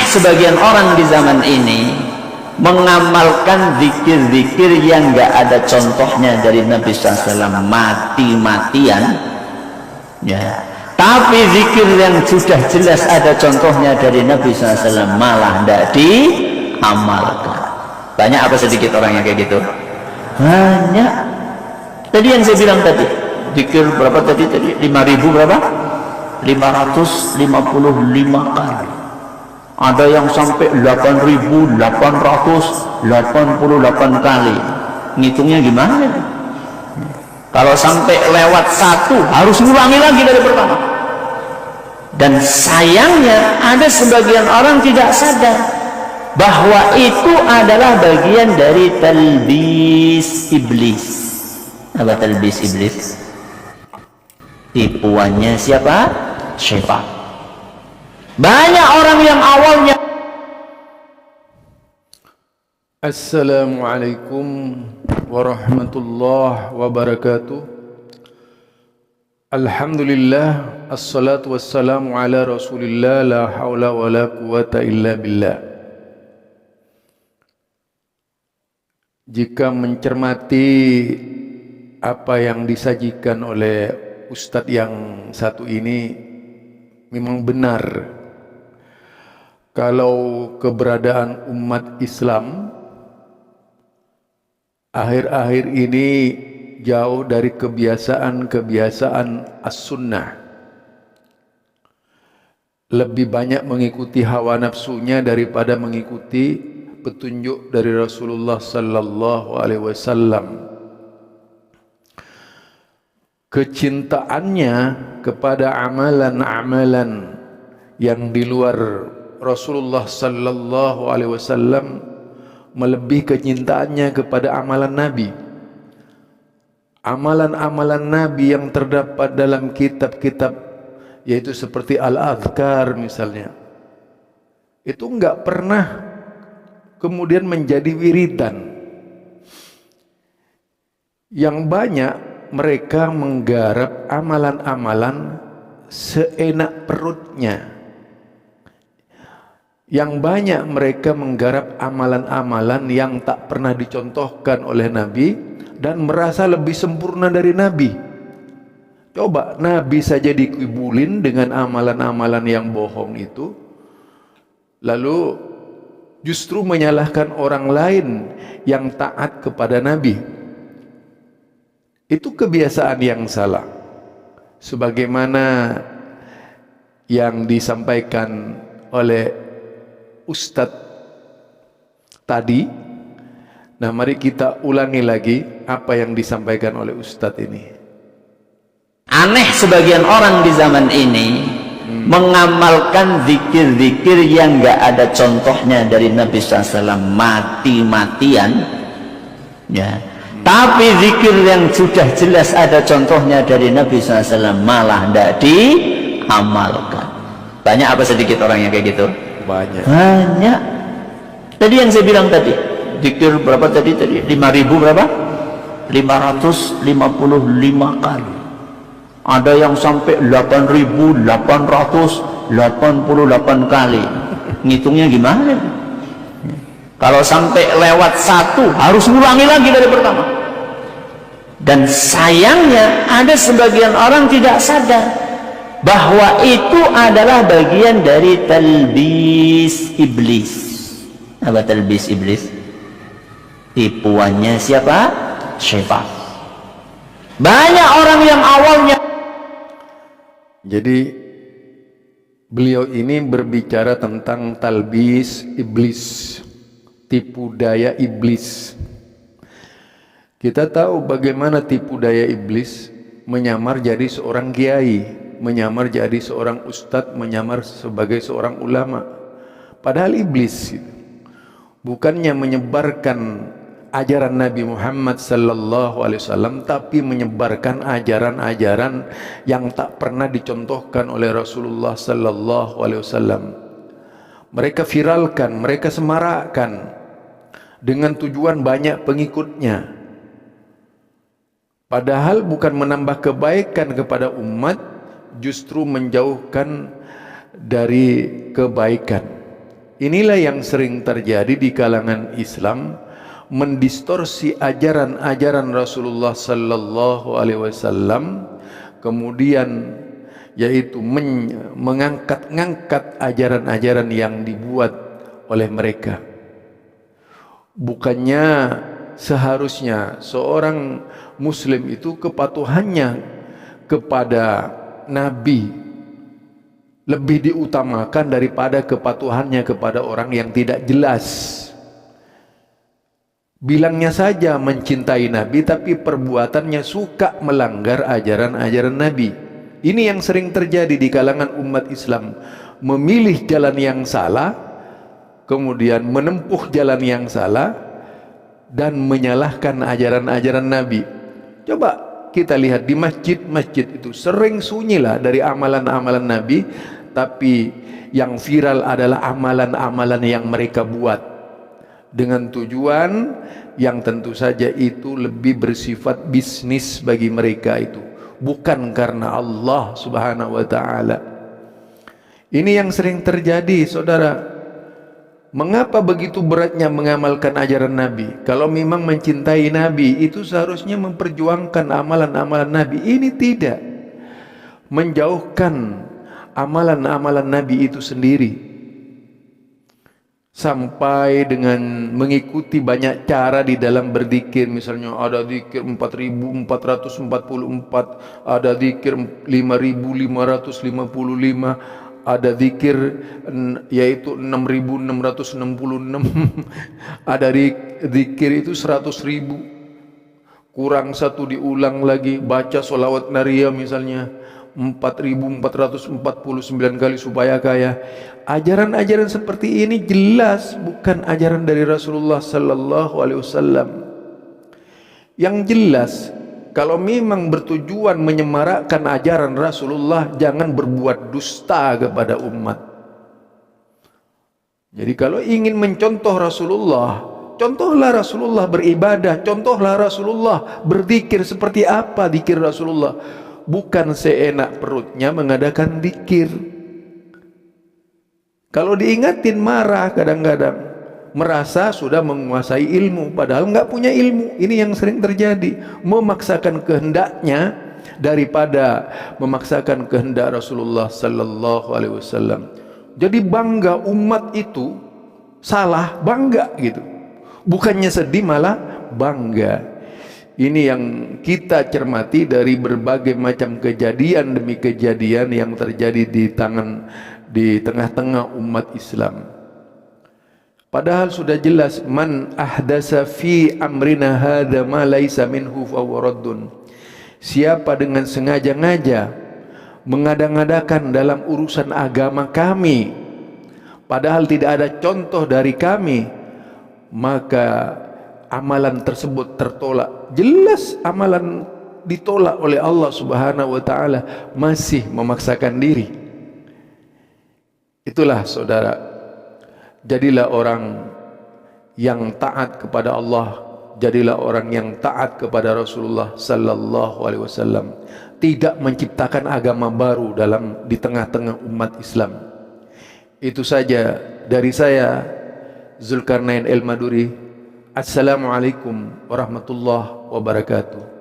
sebagian orang di zaman ini mengamalkan zikir-zikir yang nggak ada contohnya dari Nabi SAW, mati-matian ya. Tapi zikir yang sudah jelas ada contohnya dari Nabi SAW malah tidak diamalkan. Banyak apa sedikit orang yang kayak gitu? Banyak. Tadi yang saya bilang tadi, zikir berapa tadi? 5.000 berapa? 555 kali. Ada yang sampai 8.888 kali. Ngitungnya gimana? Kalau sampai lewat satu harus ngulangi lagi dari pertama. Dan sayangnya ada sebagian orang tidak sadar bahwa itu adalah bagian dari talbis iblis. Apa talbis iblis? Tipuannya siapa? Syaitan. Banyak orang yang awalnya. Assalamualaikum warahmatullahi wabarakatuh. Alhamdulillah, assalatu wassalamu ala rasulillah, la hawla wa la quwata illa billah. Jika mencermati apa yang disajikan oleh Ustadz yang satu ini, memang benar kalau keberadaan umat Islam akhir-akhir ini jauh dari kebiasaan as-sunnah, lebih banyak mengikuti hawa nafsunya daripada mengikuti petunjuk dari Rasulullah sallallahu alaihi wasallam. Kecintaannya kepada amalan-amalan yang di luar Rasulullah sallallahu alaihi wasallam melebihi kecintaannya kepada amalan Nabi. Amalan-amalan Nabi yang terdapat dalam kitab-kitab, yaitu seperti Al-Adhkar misalnya, itu enggak pernah kemudian menjadi wiridan. Yang banyak mereka menggarap amalan-amalan seenak perutnya. Yang banyak mereka menggarap amalan-amalan yang tak pernah dicontohkan oleh Nabi dan merasa lebih sempurna dari Nabi. Coba Nabi saja dikibulin dengan amalan-amalan yang bohong itu, lalu justru menyalahkan orang lain yang taat kepada Nabi. Itu kebiasaan yang salah. Sebagaimana yang disampaikan oleh Ustadz tadi. Nah, mari kita ulangi lagi apa yang disampaikan oleh Ustadz ini. Aneh sebagian orang di zaman ini mengamalkan zikir-zikir yang nggak ada contohnya dari Nabi SAW, mati-matian ya. Tapi zikir yang sudah jelas ada contohnya dari Nabi SAW malah tidak diamalkan. Banyak apa sedikit orang yang kayak gitu? Banyak. Banyak. Tadi yang saya bilang tadi, zikir berapa tadi? 5.000 berapa? 555 kali. Ada yang sampai 8.888 kali. Ngitungnya gimana? Kalau sampai lewat satu harus ngulangi lagi dari pertama. Dan sayangnya ada sebagian orang tidak sadar bahwa itu adalah bagian dari talbis iblis. Apa talbis iblis? Tipuannya siapa? Syaitan. Banyak orang yang awalnya. Jadi beliau ini berbicara tentang talbis iblis, tipu daya iblis. Kita tahu bagaimana tipu daya iblis menyamar jadi seorang kiai, menyamar jadi seorang ustadz, menyamar sebagai seorang ulama. Padahal iblis bukannya menyebarkan ajaran Nabi Muhammad sallallahu alaihi wasallam, tapi menyebarkan ajaran-ajaran yang tak pernah dicontohkan oleh Rasulullah sallallahu alaihi wasallam. Mereka viralkan, mereka semarakkan dengan tujuan banyak pengikutnya. Padahal bukan menambah kebaikan kepada umat, justru menjauhkan dari kebaikan. Inilah yang sering terjadi di kalangan Islam, mendistorsi ajaran-ajaran Rasulullah sallallahu alaihi wasallam, kemudian yaitu mengangkat-ngangkat ajaran-ajaran yang dibuat oleh mereka. Bukannya seharusnya seorang muslim itu kepatuhannya kepada Nabi lebih diutamakan daripada kepatuhannya kepada orang yang tidak jelas. Bilangnya saja mencintai Nabi, tapi perbuatannya suka melanggar ajaran-ajaran Nabi. Ini yang sering terjadi di kalangan umat Islam. Memilih jalan yang salah, kemudian menempuh jalan yang salah, dan menyalahkan ajaran-ajaran Nabi. Coba kita lihat di masjid-masjid itu sering sunyilah dari amalan-amalan Nabi, tapi yang viral adalah amalan-amalan yang mereka buat dengan tujuan yang tentu saja itu lebih bersifat bisnis bagi mereka, itu bukan karena Allah Subhanahu wa taala. Ini yang sering terjadi, saudara. Mengapa begitu beratnya mengamalkan ajaran Nabi? Kalau memang mencintai Nabi, itu seharusnya memperjuangkan amalan-amalan Nabi. Ini tidak. Menjauhkan amalan-amalan Nabi itu sendiri. Sampai dengan mengikuti banyak cara di dalam berzikir. Misalnya ada zikir 4444, ada zikir 5555, ada zikir yaitu 6666, ada zikir itu 100.000, kurang satu diulang lagi, baca sholawat nariyah misalnya 4449 kali supaya kaya. Ajaran-ajaran seperti ini jelas bukan ajaran dari Rasulullah sallallahu alaihi wasallam. Yang jelas, kalau memang bertujuan menyemarakkan ajaran Rasulullah, jangan berbuat dusta kepada umat. Jadi kalau ingin mencontoh Rasulullah, contohlah Rasulullah beribadah, contohlah Rasulullah berzikir. Seperti apa zikir Rasulullah? Bukan seenak perutnya mengadakan zikir. Kalau diingatin marah kadang-kadang, merasa sudah menguasai ilmu padahal nggak punya ilmu. Ini yang sering terjadi, memaksakan kehendaknya daripada memaksakan kehendak Rasulullah sallallahu alaihi wasallam. Jadi bangga umat itu salah, bangga gitu. Bukannya sedih, malah bangga. Ini yang kita cermati dari berbagai macam kejadian demi kejadian yang terjadi di tengah-tengah umat Islam. Padahal sudah jelas, man ahdasa fi amrina hadza ma laisa minhu fa huwa raddun. Siapa dengan sengaja-ngaja mengada-ngadakan dalam urusan agama kami padahal tidak ada contoh dari kami, maka amalan tersebut tertolak. Jelas amalan ditolak oleh Allah Subhanahu wa taala, masih memaksakan diri. Itulah saudara, jadilah orang yang taat kepada Allah, jadilah orang yang taat kepada Rasulullah sallallahu alaihi wasallam. Tidak menciptakan agama baru di tengah-tengah umat Islam. Itu saja dari saya, Zulkarnain El Maduri. Assalamualaikum warahmatullahi wabarakatuh.